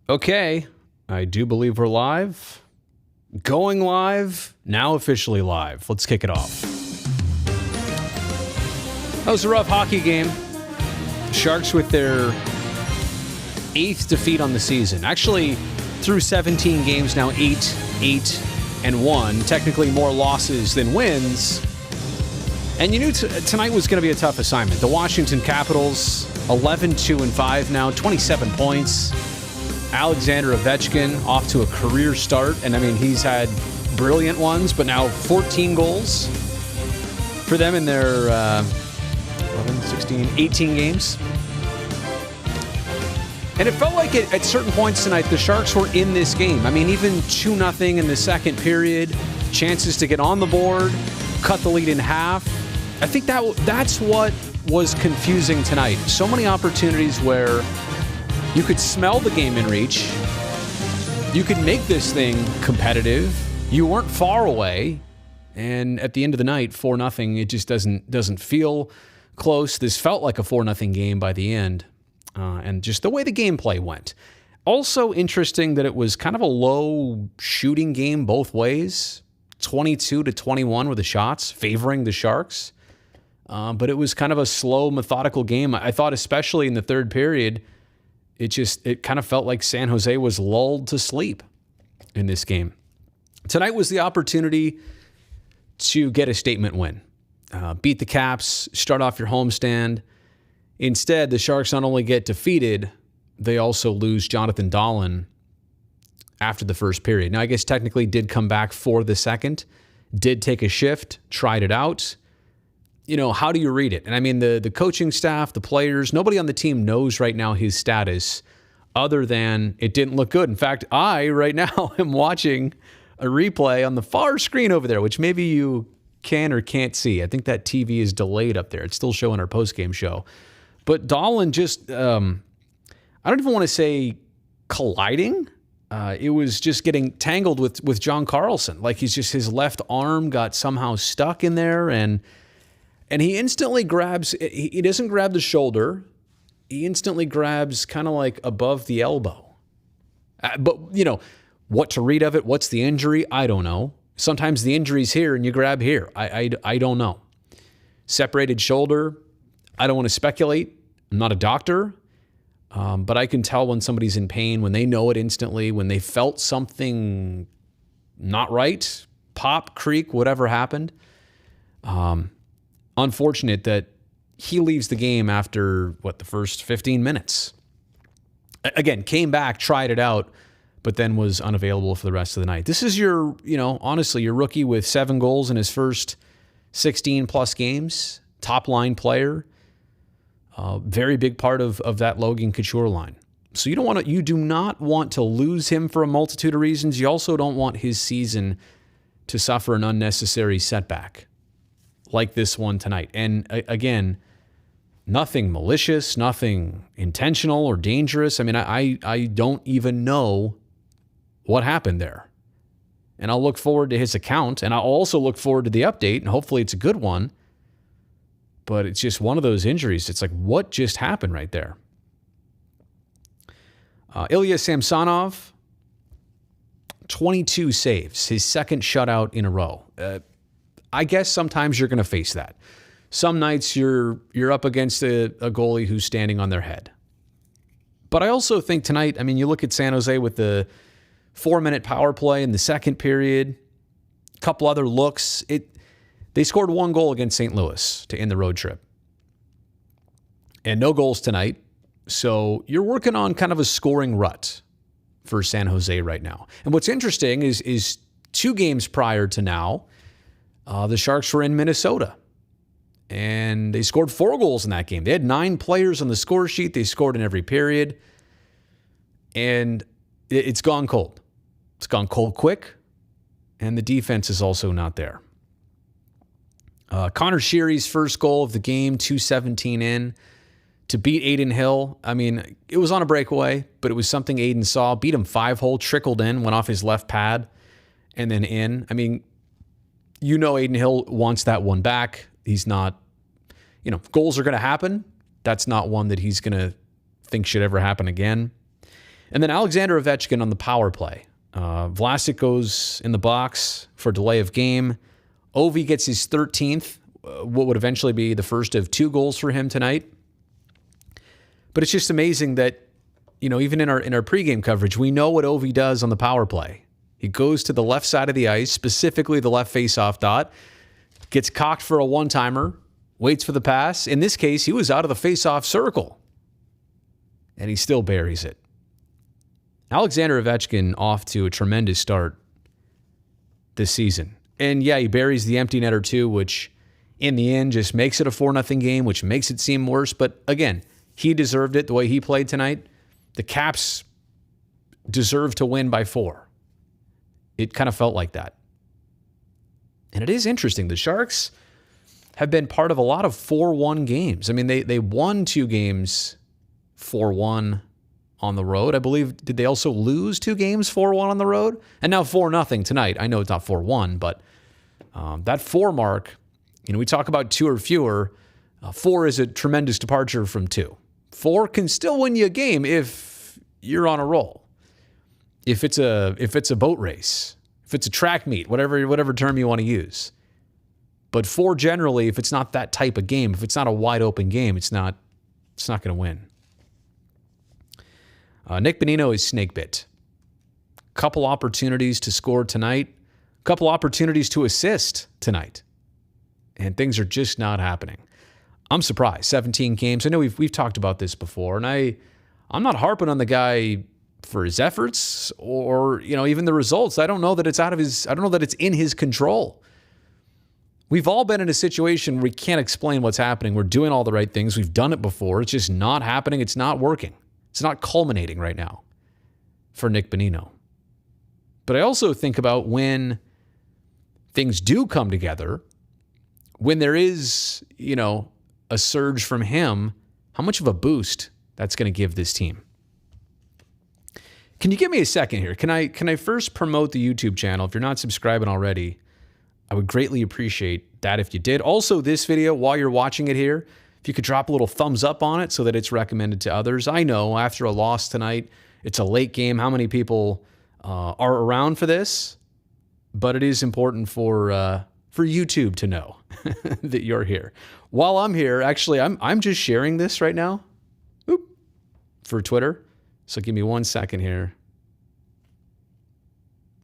Okay, I do believe we're live. Going live, now officially live. Let's kick it off. That was a rough hockey game. Sharks with their 8th defeat on the season. Actually, through 17 games now, 8-1. Technically more losses than wins. And you knew tonight was going to be a tough assignment. The Washington Capitals, 11-2-5 now, 27 points. Alexander Ovechkin off to a career start. And I mean, he's had brilliant ones, but now 14 goals for them in their 11, 16, 18 games. And it felt like at certain points tonight, the Sharks were in this game. I mean, even 2-0 in the second period, chances to get on the board, cut the lead in half. I think that's what was confusing tonight. So many opportunities where you could smell the game in reach. You could make this thing competitive. You weren't far away. And at the end of the night, 4-0, it just doesn't feel close. This felt like a 4-0 game by the end. And just the way the gameplay went. Also interesting that it was kind of a low shooting game both ways. 22-21 were the shots, favoring the Sharks. But it was kind of a slow, methodical game. I thought especially in the third period, it kind of felt like San Jose was lulled to sleep in this game. Tonight was the opportunity to get a statement win. Beat the Caps, start off your homestand. Instead, the Sharks not only get defeated, they also lose Jonathan Dahlen after the first period. Now, I guess technically did come back for the second, did take a shift, tried it out. You know, how do you read it? And I mean, the coaching staff, the players, nobody on the team knows right now his status other than it didn't look good. In fact, I, right now, am watching a replay on the far screen over there, which maybe you can or can't see. I think that TV is delayed up there. It's still showing our postgame show. But Dahlen just, I don't even want to say colliding. It was just getting tangled with John Carlson. Like his left arm got somehow stuck in there and he instantly grabs, he doesn't grab the shoulder. He instantly grabs kind of like above the elbow. But, you know, what to read of it, what's the injury, I don't know. Sometimes the injury's here and you grab here. I don't know. Separated shoulder, I don't want to speculate. I'm not a doctor, but I can tell when somebody's in pain, when they know it instantly, when they felt something not right, pop, creak, whatever happened. Unfortunate that he leaves the game after, the first 15 minutes. Again, came back, tried it out, but then was unavailable for the rest of the night. This is honestly, your rookie with 7 goals in his first 16-plus games, top-line player, very big part of that Logan Couture line. So you do not want to lose him for a multitude of reasons. You also don't want his season to suffer an unnecessary setback like this one tonight. And again, nothing malicious, nothing intentional or dangerous. I mean, I don't even know what happened there. And I'll look forward to his account, and I'll also look forward to the update, and hopefully it's a good one. But it's just one of those injuries. It's like, what just happened right there? Ilya Samsonov, 22 saves, his second shutout in a row. I guess sometimes you're going to face that. Some nights you're up against a goalie who's standing on their head. But I also think tonight, I mean, you look at San Jose with the 4-minute power play in the second period, a couple other looks. They scored 1 goal against St. Louis to end the road trip. And no goals tonight. So you're working on kind of a scoring rut for San Jose right now. And what's interesting is 2 games prior to now, the Sharks were in Minnesota. And they scored 4 goals in that game. They had 9 players on the score sheet. They scored in every period. And it's gone cold. It's gone cold quick. And the defense is also not there. Connor Sheary's first goal of the game, 2:17 in, to beat Aiden Hill. I mean, it was on a breakaway, but it was something Aiden saw. Beat him 5-hole, trickled in, went off his left pad, and then in. I mean, Aiden Hill wants that one back. He's not, goals are going to happen. That's not one that he's going to think should ever happen again. And then Alexander Ovechkin on the power play. Vlasic goes in the box for delay of game. Ovi gets his 13th, what would eventually be the first of 2 goals for him tonight. But it's just amazing that, even in our pregame coverage, we know what Ovi does on the power play. He goes to the left side of the ice, specifically the left faceoff dot, gets cocked for a one-timer, waits for the pass. In this case, he was out of the faceoff circle, and he still buries it. Alexander Ovechkin off to a tremendous start this season. And yeah, he buries the empty netter too, which in the end just makes it a 4-0 game, which makes it seem worse. But again, he deserved it the way he played tonight. The Caps deserved to win by 4. It kind of felt like that. And it is interesting. The Sharks have been part of a lot of 4-1 games. I mean, they won 2 games 4-1 on the road. I believe, did they also lose 2 games 4-1 on the road? And now 4-0 tonight. I know it's not 4-1, but that 4 mark, we talk about 2 or fewer. 4 is a tremendous departure from 2. 4 can still win you a game if you're on a roll. If it's a boat race, if it's a track meet, whatever term you want to use. But 4 generally, if it's not that type of game, if it's not a wide open game, it's not going to win. Nick Bonino is snake bit. Couple opportunities to score tonight. Couple opportunities to assist tonight. And things are just not happening. I'm surprised. 17 games. I know we've talked about this before, and I'm not harping on the guy for his efforts or even the results. I don't know that it's in his control. We've all been in a situation where we can't explain what's happening. We're doing all the right things. We've done it before. It's just not happening. It's not working. It's not culminating right now for Nick Bonino. But I also think about when things do come together, when there is, a surge from him, how much of a boost that's going to give this team. Can you give me a second here? Can I first promote the YouTube channel? If you're not subscribing already, I would greatly appreciate that if you did. Also, this video, while you're watching it here, if you could drop a little thumbs up on it so that it's recommended to others. I know after a loss tonight, it's a late game. How many people are around for this? But it is important for YouTube to know that you're here. While I'm here, actually, I'm just sharing this right now for Twitter. So give me 1 second here,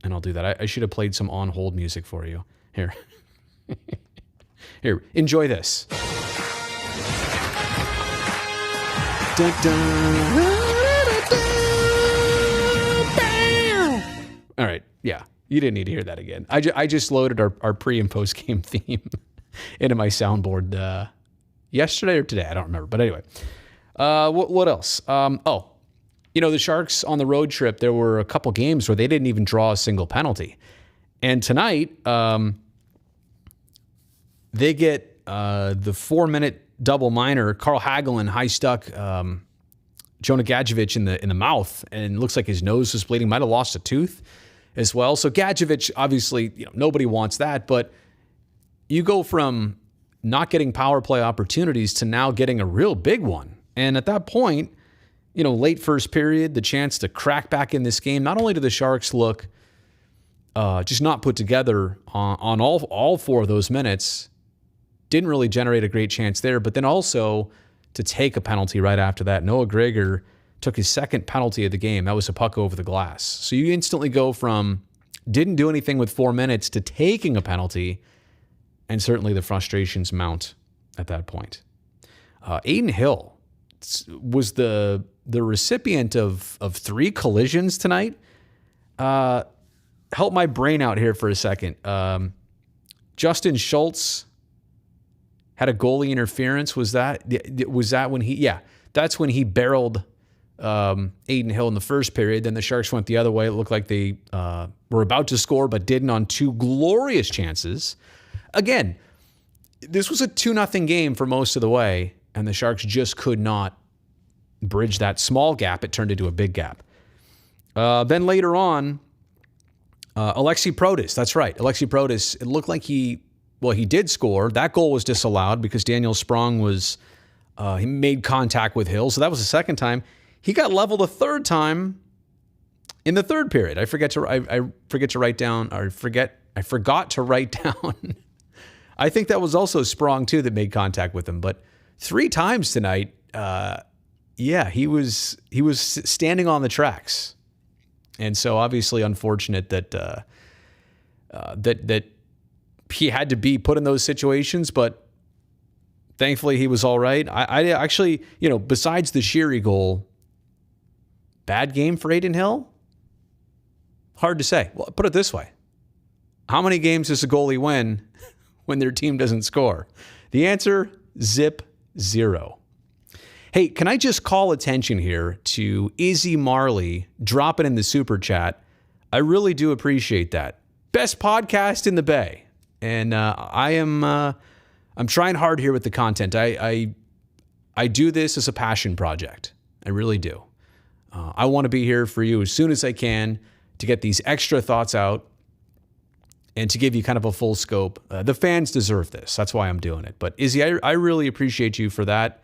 and I'll do that. I should have played some on-hold music for you. Here. Here, enjoy this. Dun, dun. All right, yeah. You didn't need to hear that again. I just loaded our pre- and post-game theme into my soundboard yesterday or today. I don't remember. But anyway, what else? The Sharks on the road trip, there were a couple games where they didn't even draw a single penalty. And tonight, they get the 4-minute double minor. Carl Hagelin high-stuck Jonah Gadjevich in the mouth, and looks like his nose was bleeding. Might have lost a tooth as well. So Gadjevich, obviously, nobody wants that, but you go from not getting power play opportunities to now getting a real big one. And at that point, late first period, the chance to crack back in this game, not only do the Sharks look just not put together on all 4 of those minutes, didn't really generate a great chance there, but then also to take a penalty right after that. Noah Gregor took his second penalty of the game. That was a puck over the glass. So you instantly go from didn't do anything with 4 minutes to taking a penalty, and certainly the frustrations mount at that point. Adin Hill was the recipient of 3 collisions tonight. Help my brain out here for a second. Justin Schultz had a goalie interference. Was that when he? Yeah, that's when he barreled Adin Hill in the first period. Then the Sharks went the other way. It looked like they were about to score, but didn't on 2 glorious chances. Again, this was a 2-0 game for most of the way, and the Sharks just could not bridge that small gap. It turned into a big gap. Then later on, Alexi Protas. That's right, Alexi Protas. It looked like he did score. That goal was disallowed because Daniel Sprong he made contact with Hill. So that was the second time. He got leveled a third time In the third period, I forgot to write down. I forgot to write down. I think that was also Sprong too that made contact with him. But 3 times tonight, he was standing on the tracks, and so obviously unfortunate that that he had to be put in those situations. But thankfully, he was all right. I actually, besides the Sheary goal, bad game for Adin Hill? Hard to say. Well, put it this way. How many games does a goalie win when their team doesn't score? The answer, 0. Hey, can I just call attention here to Izzy Marley dropping in the super chat? I really do appreciate that. Best podcast in the Bay. And I'm trying hard here with the content. I do this as a passion project. I really do. I want to be here for you as soon as I can to get these extra thoughts out and to give you kind of a full scope. The fans deserve this. That's why I'm doing it. But Izzy, I really appreciate you for that.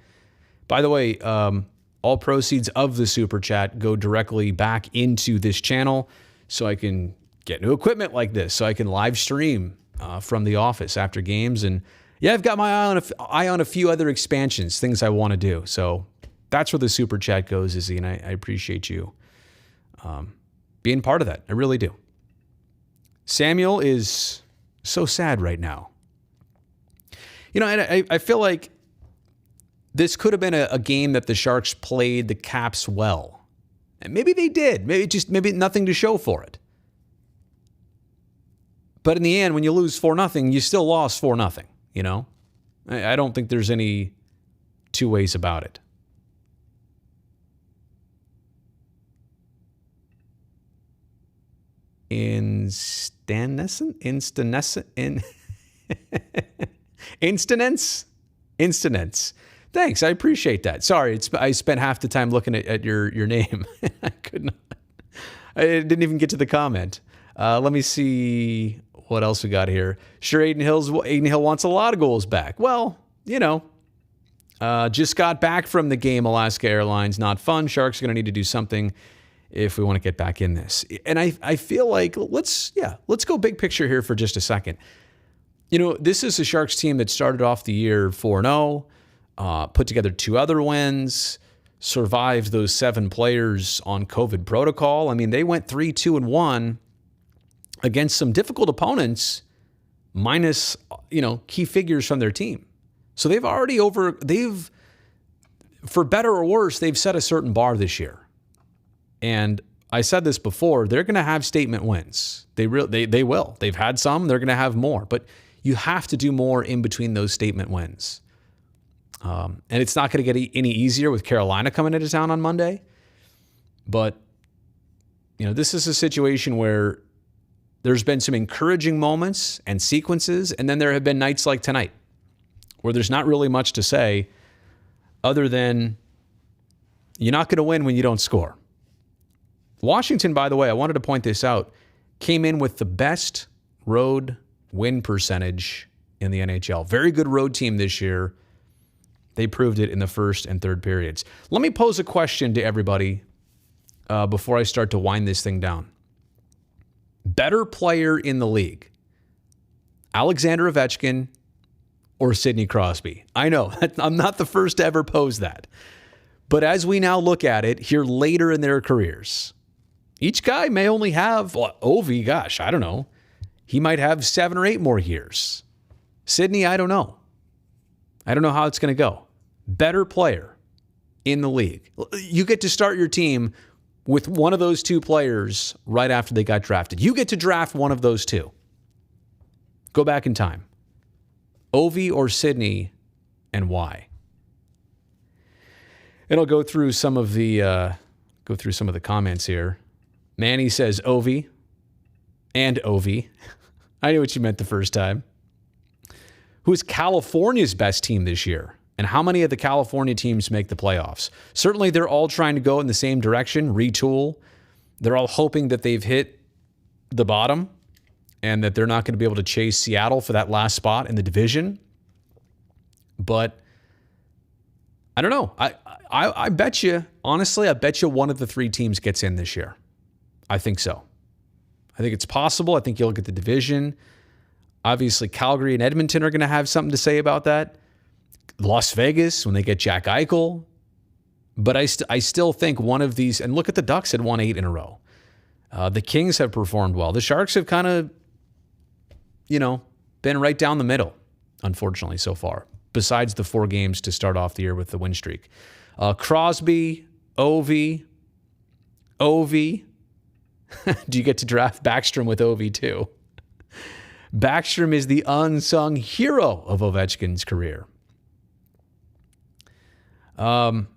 By the way, all proceeds of the super chat go directly back into this channel so I can get new equipment like this, so I can live stream from the office after games. And yeah, I've got my eye on a few other expansions, things I want to do. So that's where the super chat goes, Izzy, and I appreciate you being part of that. I really do. Samuel is so sad right now. And I feel like this could have been a game that the Sharks played the Caps well. And maybe they did. Maybe nothing to show for it. But in the end, when you lose 4-0, you still lost 4-0, I don't think there's any two ways about it. Instanence. Thanks, I appreciate that. Sorry, I spent half the time looking at your name. I could not. I didn't even get to the comment. Let me see what else we got here. Sure, Adin Hill wants a lot of goals back. Well, just got back from the game. Alaska Airlines, not fun. Sharks are going to need to do something if we want to get back in this. And I feel like let's go big picture here for just a second. This is a Sharks team that started off the year 4-0, put together 2 other wins, survived those 7 players on COVID protocol. I mean, they went 3-2-1 against some difficult opponents, minus, key figures from their team. So they've, for better or worse, they've set a certain bar this year. And I said this before, they're going to have statement wins. They will. They've had some, they're going to have more. But you have to do more in between those statement wins. And it's not going to get any easier with Carolina coming into town on Monday. But, this is a situation where there's been some encouraging moments and sequences, and then there have been nights like tonight where there's not really much to say other than you're not going to win when you don't score. Washington, by the way, I wanted to point this out, came in with the best road win percentage in the NHL. Very good road team this year. They proved it in the first and third periods. Let me pose a question to everybody before I start to wind this thing down. Better player in the league, Alexander Ovechkin or Sidney Crosby? I know, I'm not the first to ever pose that. But as we now look at it here later in their careers, each guy may only have, Ovi, gosh, I don't know. He might have 7 or 8 more years. Sidney, I don't know. I don't know how it's going to go. Better player in the league. You get to start your team with one of those 2 players right after they got drafted. You get to draft one of those 2. Go back in time. Ovi or Sidney, and why? And I'll go through some of the comments here. Manny says Ovi and Ovi. I knew what you meant the first time. Who's California's best team this year? And how many of the California teams make the playoffs? Certainly they're all trying to go in the same direction, retool. They're all hoping that they've hit the bottom and that they're not going to be able to chase Seattle for that last spot in the division. But I don't know. I bet you, honestly, I bet you one of the 3 teams gets in this year. I think so. I think it's possible. I think you look at the division. Obviously, Calgary and Edmonton are going to have something to say about that. Las Vegas, when they get Jack Eichel. But I still think one of these, and look at the Ducks had won 8 in a row. The Kings have performed well. The Sharks have kind of, been right down the middle, unfortunately, so far, besides the 4 games to start off the year with the win streak. Crosby, Ovi. Do you get to draft Backstrom with Ovi too? Backstrom is the unsung hero of Ovechkin's career. I'm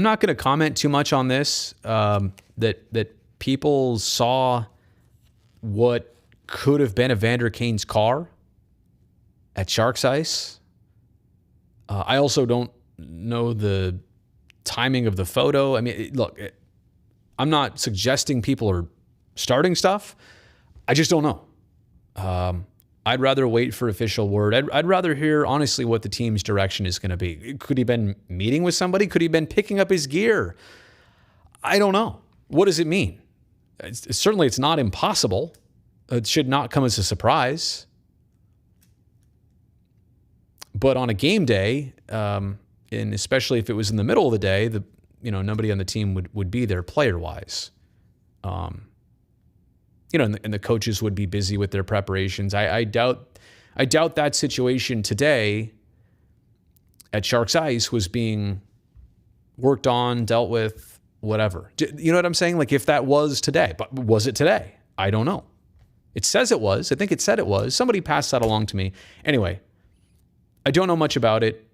not going to comment too much on this, that people saw what could have been Evander Kane's car at Sharks Ice. I also don't know the timing of the photo. I mean, look, I'm not suggesting people are starting stuff. I just don't know. I'd rather wait for official word. I'd rather hear, honestly, what the team's direction is going to be. Could he have been meeting with somebody? Could he have been picking up his gear? I don't know. What does it mean? Certainly, it's not impossible. It should not come as a surprise. But on a game day, and especially if it was in the middle of the day, nobody on the team would be there player-wise. And the coaches would be busy with their preparations. I doubt that situation today at Sharks Ice was being worked on, dealt with, whatever. You know what I'm saying? Like, if that was today, but was it today? I don't know. It says it was. I think it said it was. Somebody passed that along to me. Anyway, I don't know much about it.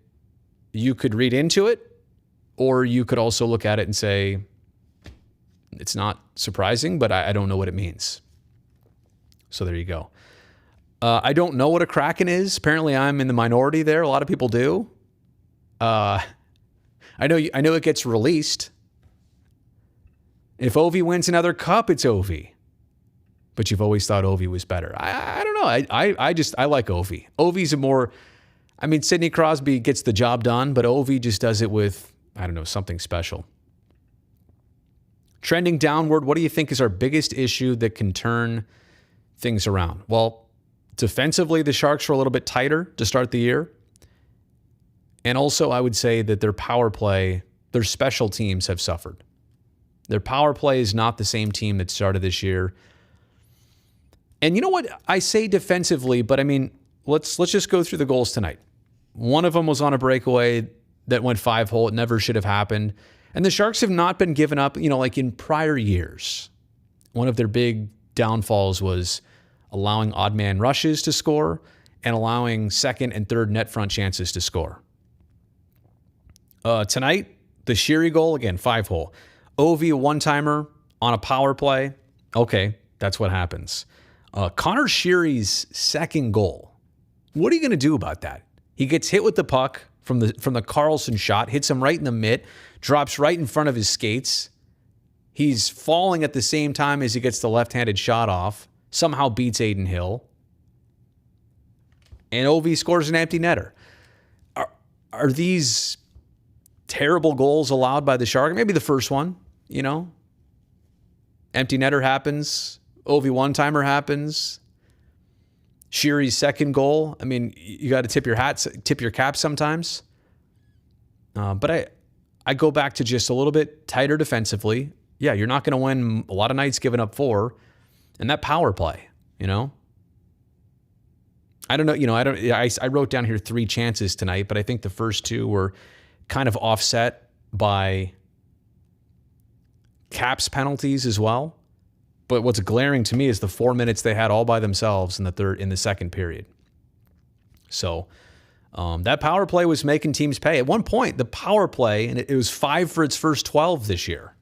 You could read into it, or you could also look at it and say, it's not surprising, but I don't know what it means. So there you go. I don't know what a Kraken is. Apparently I'm in the minority there. A lot of people do. I know it gets released. If Ovi wins another cup, it's Ovi. But you've always thought Ovi was better. I don't know. I like Ovi. Ovi's Sidney Crosby gets the job done, but Ovi just does it with, something special. Trending downward, what do you think is our biggest issue that can turn things around? Well, defensively, the Sharks were a little bit tighter to start the year. And also, I would say that their power play, their special teams have suffered. Their power play is not the same team that started this year. And you know what? I say defensively, but let's just go through the goals tonight. One of them was on a breakaway that went 5-hole. It never should have happened. And the Sharks have not been given up, like in prior years. One of their big downfalls was allowing odd man rushes to score and allowing second and third net front chances to score. Tonight, the Sheary goal, again, 5-hole. Ovi, a one-timer on a power play. Okay, that's what happens. Connor Sheary's second goal. What are you going to do about that? He gets hit with the puck from the Carlson shot, hits him right in the mitt, drops right in front of his skates. He's falling at the same time as he gets the left-handed shot off, somehow beats Aiden Hill. And Ovi scores an empty netter. Are these terrible goals allowed by the Sharks? Maybe the first one, Empty netter happens. Ovi one-timer happens. Sheary's second goal. You got to tip your cap sometimes. But I go back to just a little bit tighter defensively. Yeah, you're not going to win a lot of nights giving up 4. And that power play, I don't know. I wrote down here 3 chances tonight, but I think the first 2 were kind of offset by Caps penalties as well. But what's glaring to me is the 4 minutes they had all by themselves in the second period. So that power play was making teams pay. At one point, the power play, and it was 5 for its first 12 this year.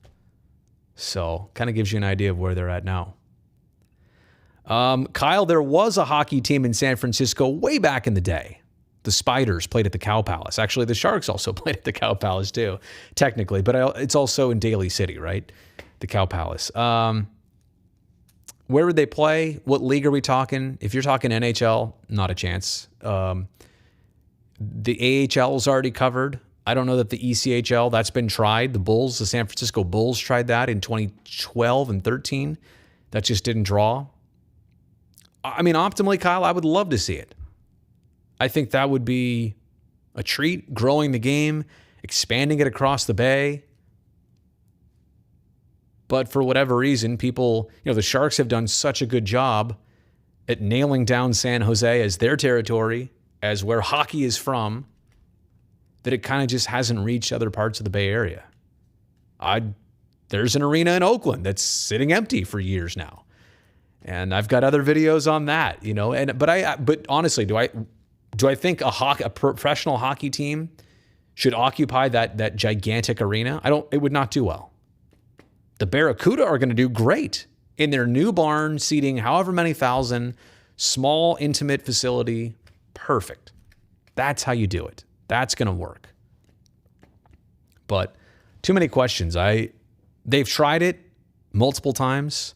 So kind of gives you an idea of where they're at now. Kyle, there was a hockey team in San Francisco way back in the day. The Spiders played at the Cow Palace. Actually, the Sharks also played at the Cow Palace too, technically. But it's also in Daly City, right? The Cow Palace. Where would they play? What league are we talking? If you're talking NHL, not a chance. The AHL is already covered. I don't know that the ECHL, that's been tried. The Bulls, the San Francisco Bulls tried that in 2012 and 13. That just didn't draw. I mean, optimally, Kyle, I would love to see it. I think that would be a treat, growing the game, expanding it across the Bay. But for whatever reason, people, the Sharks have done such a good job at nailing down San Jose as their territory, as where hockey is from, that it kind of just hasn't reached other parts of the Bay Area. There's an arena in Oakland that's sitting empty for years now. And I've got other videos on that, but honestly, do I think a professional hockey team should occupy that gigantic arena? It would not do well. The Barracuda are going to do great in their new barn, seating however many thousand, small, intimate facility. Perfect. That's how you do it. That's going to work. But too many questions. They've tried it multiple times.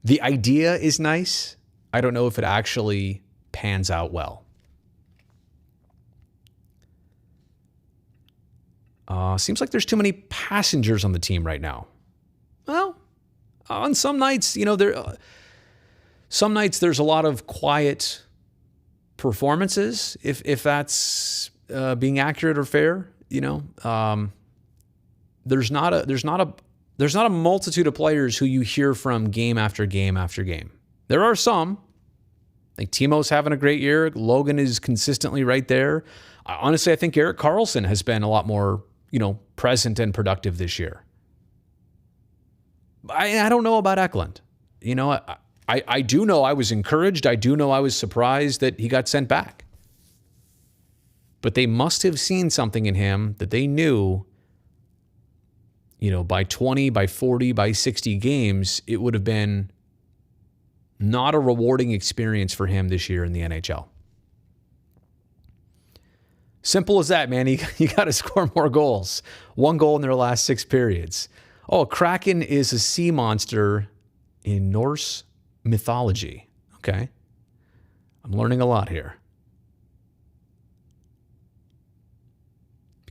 The idea is nice. I don't know if it actually pans out well. Seems like there's too many passengers on the team right now. Well, on some nights, some nights there's a lot of quiet performances, if that's being accurate or fair. There's not a multitude of players who you hear from game after game after game. There are some. Like Timo's having a great year. Logan is consistently right there. Honestly, I think Erik Karlsson has been a lot more, present and productive this year. I don't know about Eklund. I do know I was encouraged. I do know I was surprised that he got sent back. But they must have seen something in him that they knew, by 20, by 40, by 60 games, it would have been not a rewarding experience for him this year in the NHL. Simple as that, man. You got to score more goals. 1 goal in their last 6 periods. Oh, Kraken is a sea monster in Norse mythology. Okay. I'm learning a lot here.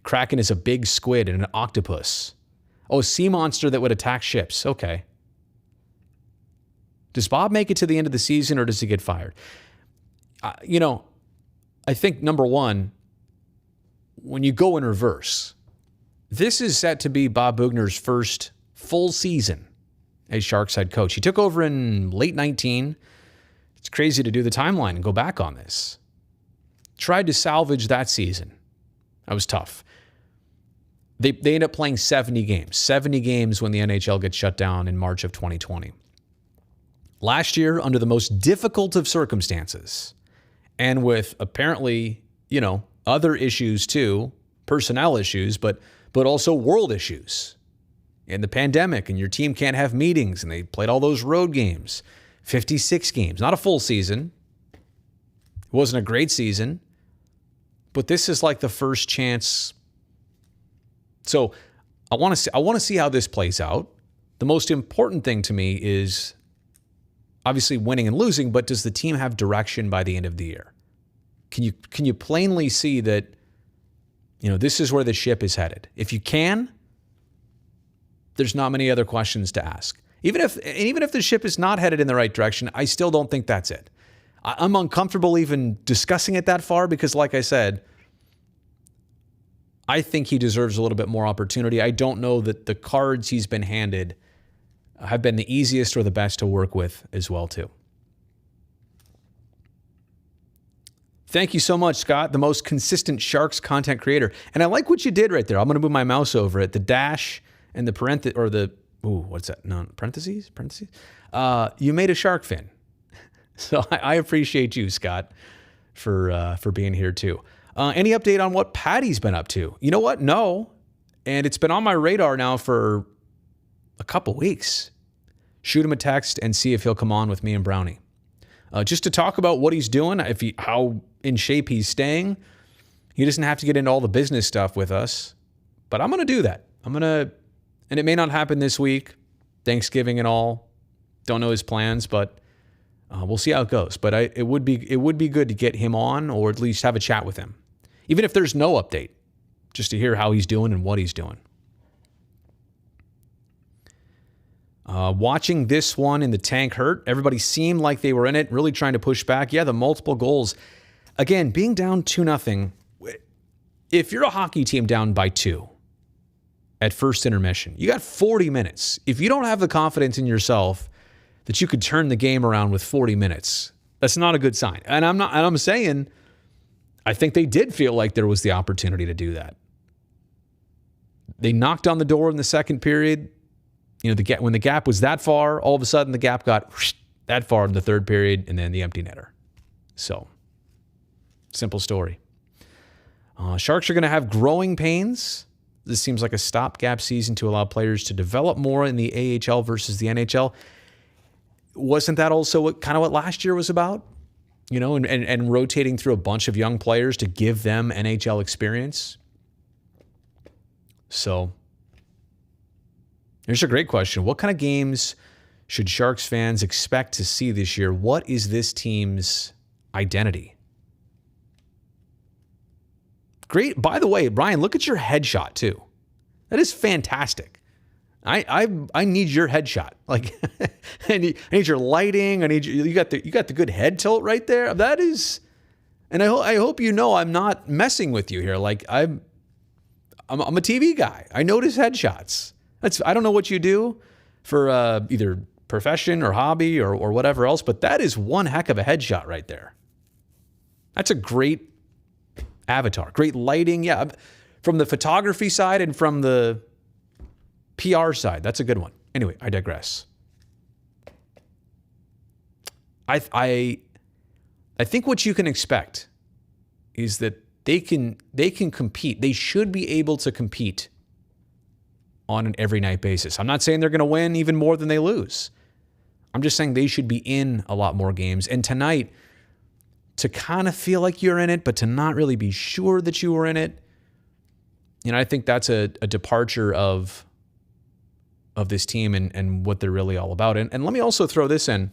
Kraken is a big squid and an octopus. Oh, a sea monster that would attack ships. Okay. Does Bob make it to the end of the season or does he get fired? I think number one, when you go in reverse, this is set to be Bob Boughner's first full season as Sharks head coach. He took over in late 19. It's crazy to do the timeline and go back on this. Tried to salvage that season. That was tough. They end up playing 70 games. 70 games when the NHL gets shut down in March of 2020. Last year, under the most difficult of circumstances, and with apparently, other issues too, personnel issues, but also world issues. And the pandemic, and your team can't have meetings, and they played all those road games. 56 games, not a full season. It wasn't a great season, but this is like the first chance. So I want to see how this plays out. The most important thing to me is obviously winning and losing, but does the team have direction by the end of the year? Can you plainly see that, this is where the ship is headed? If you can, there's not many other questions to ask. Even if the ship is not headed in the right direction, I still don't think that's it. I'm uncomfortable even discussing it that far because, like I said, I think he deserves a little bit more opportunity. I don't know that the cards he's been handed have been the easiest or the best to work with as well, too. Thank you so much, Scott, the most consistent Sharks content creator. And I like what you did right there. I'm going to move my mouse over it. The dash and the parenthesis, or the, what's that? No, parentheses? You made a shark fin. So I appreciate you, Scott, for being here too. Any update on what Patty's been up to? You know what? No. And it's been on my radar now for a couple weeks. Shoot him a text and see if he'll come on with me and Brownie. Just to talk about what he's doing, how in shape he's staying. He doesn't have to get into all the business stuff with us, but I'm going to do that. And it may not happen this week, Thanksgiving and all. Don't know his plans, but we'll see how it goes. But it would be good to get him on, or at least have a chat with him, even if there's no update. just to hear how he's doing and what he's doing. Watching this one in the tank hurt. Everybody seemed like they were in it, really trying to push back. Yeah, the multiple goals. Again, being down 2-0. If you're a hockey team down by 2 at first intermission, you got 40 minutes. If you don't have the confidence in yourself that you could turn the game around with 40 minutes, that's not a good sign. And I'm saying, I think they did feel like there was the opportunity to do that. They knocked on the door in the second period. You know, when the gap was that far, all of a sudden the gap got that far in the third period, and then the empty netter. So, simple story. Sharks are going to have growing pains. This seems like a stopgap season to allow players to develop more in the AHL versus the NHL. Wasn't that also what last year was about? You know, and rotating through a bunch of young players to give them NHL experience. So, here's a great question. What kind of games should Sharks fans expect to see this year? What is this team's identity? Great. By the way, Brian, look at your headshot too. That is fantastic. I need your headshot. Like, I need your lighting. I need you got the good head tilt right there. That is, and I hope you know I'm not messing with you here. Like I'm a TV guy. I notice headshots. I don't know what you do for either profession or hobby or whatever else, but that is one heck of a headshot right there. That's a great avatar, great lighting. Yeah, from the photography side and from the PR side, that's a good one. Anyway, I digress. I think what you can expect is that they can compete. They should be able to compete on an every night basis. I'm not saying they're going to win even more than they lose. I'm just saying they should be in a lot more games. And tonight, to kind of feel like you're in it, but to not really be sure that you were in it, you know, I think that's a departure of this team and what they're really all about. And let me also throw this in.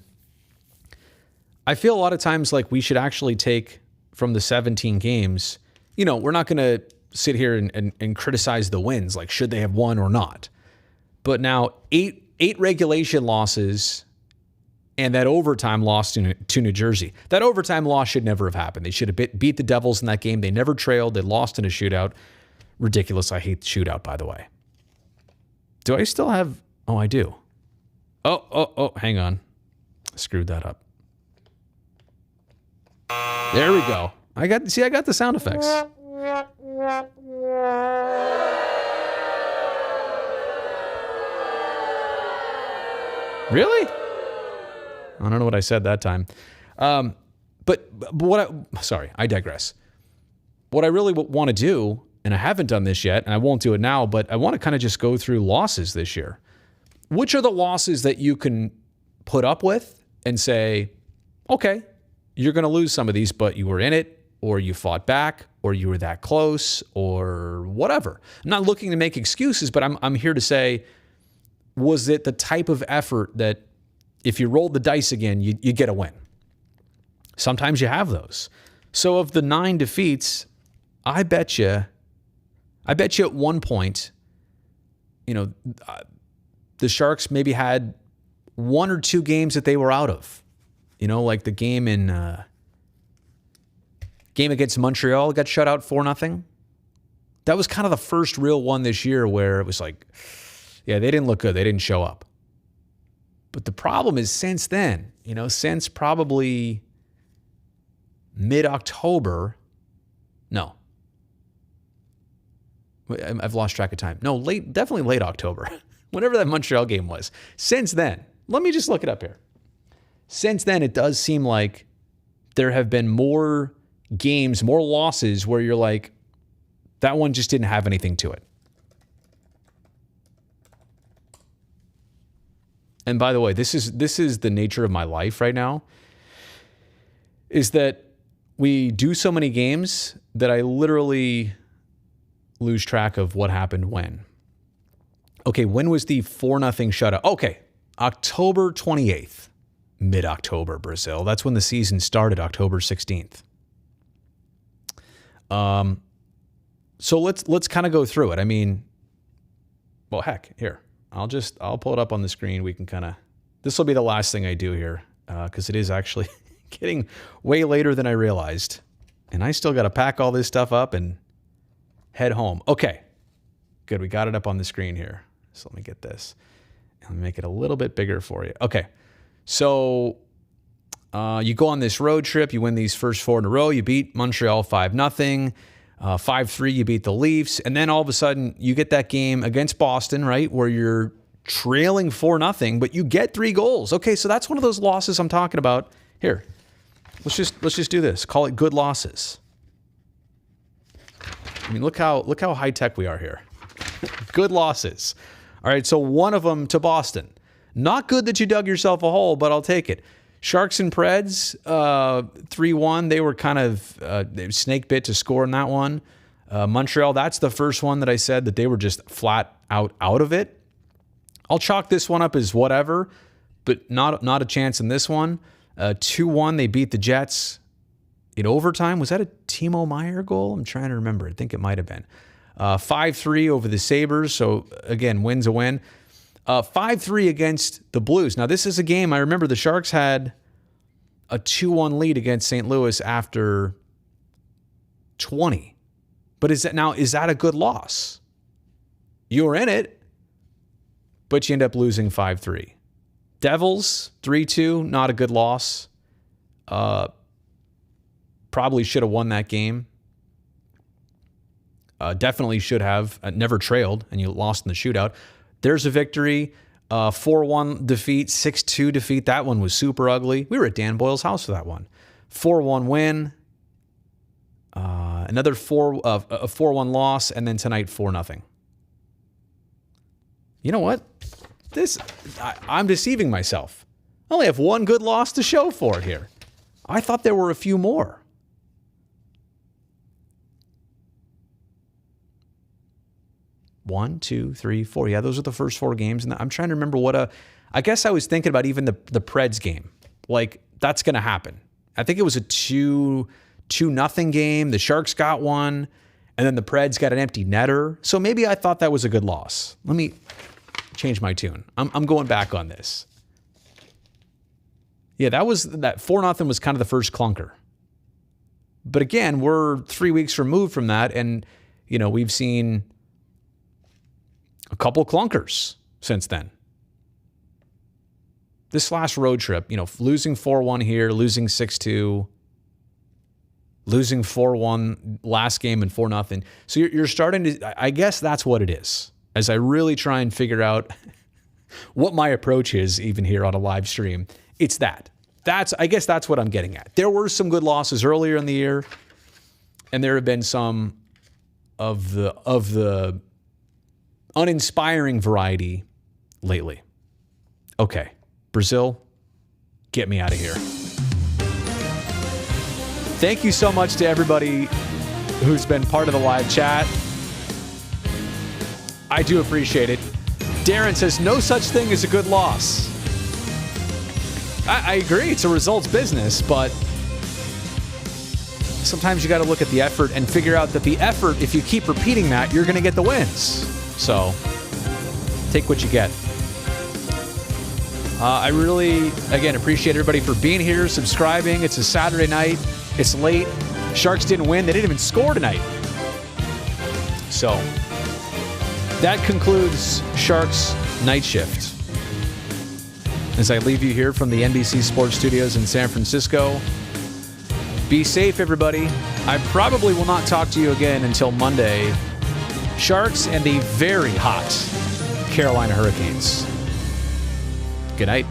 I feel a lot of times like we should actually take from the 17 games, you know, we're not going to sit here and criticize the wins, like should they have won or not. But now eight regulation losses and that overtime loss to New Jersey. That overtime loss should never have happened. They should have beat the Devils in that game. They never trailed. They lost in a shootout. Ridiculous. I hate the shootout, by the way. Do I still have... Oh, I do. Oh, hang on. I screwed that up. There we go. I got the sound effects. Really? I don't know what I said that time. But I digress. What I really want to do, and I haven't done this yet, and I won't do it now, but I want to kind of just go through losses this year. Which are the losses that you can put up with and say, okay, you're going to lose some of these, but you were in it, or you fought back, or you were that close, or whatever. I'm not looking to make excuses, but I'm here to say, was it the type of effort that if you rolled the dice again, you get a win? Sometimes you have those. So of the 9 defeats, I bet you at one point, you know, the Sharks maybe had 1 or 2 games that they were out of. You know, like the game against Montreal got shut out 4-0. That was kind of the first real one this year where it was like, yeah, they didn't look good. They didn't show up. But the problem is since then, you know, since probably mid-October, no. I've lost track of time. No, definitely late October, whenever that Montreal game was. Since then, let me just look it up here. Since then, it does seem like there have been more games, more losses where you're like, that one just didn't have anything to it. And by the way, this is the nature of my life right now, is that we do so many games that I literally lose track of what happened when. Okay, when was the 4-0 shutout? Okay, October 28th, mid-October, Brazil. That's when the season started, October 16th. So let's kind of go through it. I mean, well, heck, here. I'll pull it up on the screen. We can kind of, this will be the last thing I do here because it is actually getting way later than I realized. And I still got to pack all this stuff up and head home. Okay, good. We got it up on the screen here. So let me get this. Let me make it a little bit bigger for you. Okay, so you go on this road trip. You win these first 4 in a row. You beat Montreal 5-0. 5-3, you beat the Leafs. And then all of a sudden, you get that game against Boston, right, where you're trailing 4-0, but you get 3 goals. Okay, so that's one of those losses I'm talking about. Here, let's just do this. Call it good losses. I mean, look how high tech we are here. Good losses. All right, so one of them to Boston. Not good that you dug yourself a hole, but I'll take it. Sharks and Preds, 3-1. They were kind of snake bit to score in that one. Montreal, that's the first one that I said that they were just flat out of it. I'll chalk this one up as whatever, but not a chance in this one. 2-1, they beat the Jets in overtime. Was that a Timo Meier goal? I'm trying to remember. I think it might have been. 5-3 over the Sabres. So, again, win's a win. 5-3 against the Blues. Now, this is a game, I remember the Sharks had a 2-1 lead against St. Louis after 20. But is that a good loss? You were in it, but you end up losing 5-3. Devils, 3-2, not a good loss. Probably should have won that game. Definitely should have. Never trailed, and you lost in the shootout. There's a victory, 4-1 defeat, 6-2 defeat. That one was super ugly. We were at Dan Boyle's house for that one. 4-1 win, another 4-1 loss, and then tonight 4-0. You know what? I'm deceiving myself. I only have one good loss to show for it here. I thought there were a few more. 1, 2, 3, 4. Yeah, those are the first 4 games. And I'm trying to remember I guess I was thinking about even the Preds game. Like, that's going to happen. I think it was a 2-0 game. The Sharks got one, and then the Preds got an empty netter. So maybe I thought that was a good loss. Let me change my tune. I'm going back on this. Yeah, that 4-0 was kind of the first clunker. But again, we're 3 weeks removed from that, and, we've seen a couple clunkers since then. This last road trip, losing 4-1 here, losing 6-2, losing 4-1 last game and 4-0. So you're starting to, I guess that's what it is. As I really try and figure out what my approach is, even here on a live stream, it's that. I guess that's what I'm getting at. There were some good losses earlier in the year, and there have been some of the uninspiring variety lately. Okay, Brazil, get me out of here. Thank you so much to everybody who's been part of the live chat. I do appreciate it. Darren says, no such thing as a good loss. I agree, it's a results business, but sometimes you got to look at the effort and figure out that the effort, if you keep repeating that, you're going to get the wins. So, take what you get. I really, again, appreciate everybody for being here, subscribing. It's a Saturday night. It's late. Sharks didn't win. They didn't even score tonight. So, that concludes Sharks Night Shift. As I leave you here from the NBC Sports Studios in San Francisco, be safe, everybody. I probably will not talk to you again until Monday. Sharks and the very hot Carolina Hurricanes. Good night.